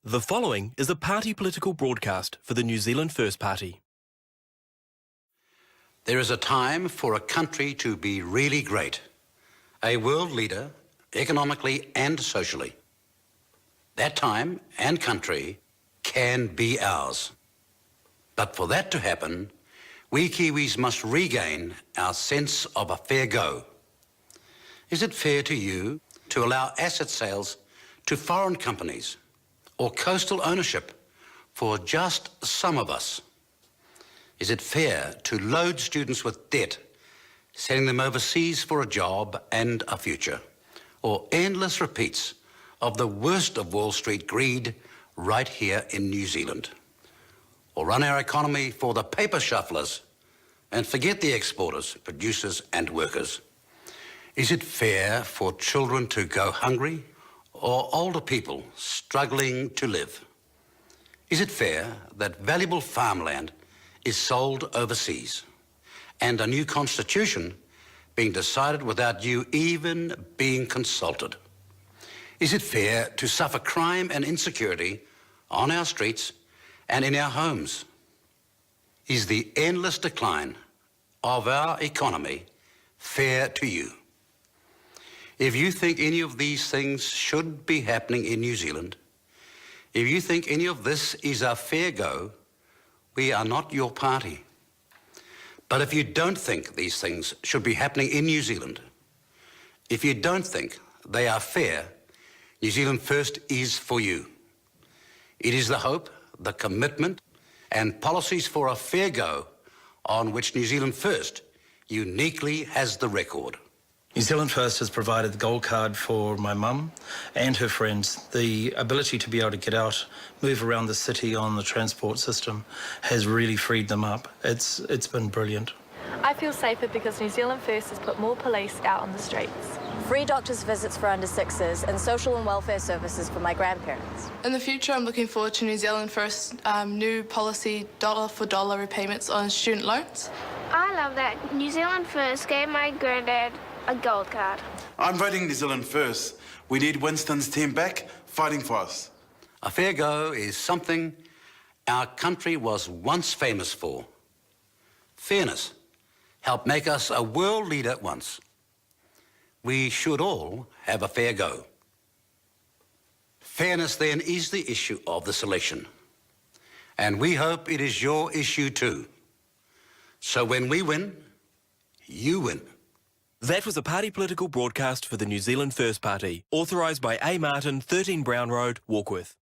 The following is a party political broadcast for the New Zealand First Party. There is a time for a country to be really great, a world leader economically and socially. That time and country can be ours. But for that to happen, we Kiwis must regain our sense of a fair go. Is it fair to you to allow asset sales to foreign companies or coastal ownership for just some of us? Is it fair to load students with debt, sending them overseas for a job and a future? Or endless repeats of the worst of Wall Street greed right here in New Zealand? Or run our economy for the paper shufflers and forget the exporters, producers and workers? Is it fair for children to go hungry or older people struggling to live? Is it fair that valuable farmland is sold overseas and a new constitution being decided without you even being consulted? Is it fair to suffer crime and insecurity on our streets and in our homes? Is the endless decline of our economy fair to you? If you think any of these things should be happening in New Zealand, if you think any of this is a fair go, we are not your party. But if you don't think these things should be happening in New Zealand, if you don't think they are fair, New Zealand First is for you. It is the hope, the commitment, and policies for a fair go on which New Zealand First uniquely has the record. New Zealand First has provided the gold card for my mum and her friends. The ability to be able to get out, move around the city on the transport system has really freed them up. It's been brilliant. I feel safer because New Zealand First has put more police out on the streets. Free doctors' visits for under sixes and social and welfare services for my grandparents. In the future, I'm looking forward to New Zealand First new policy dollar-for-dollar repayments on student loans. I love that New Zealand First gave my granddad a gold card. I'm voting New Zealand First. We need Winston's team back, fighting for us. A fair go is something our country was once famous for. Fairness helped make us a world leader once. We should all have a fair go. Fairness, then, is the issue of this election. And we hope it is your issue too. So when we win, you win. That was a party political broadcast for the New Zealand First Party, authorised by A. Martin, 13 Brown Road, Warkworth.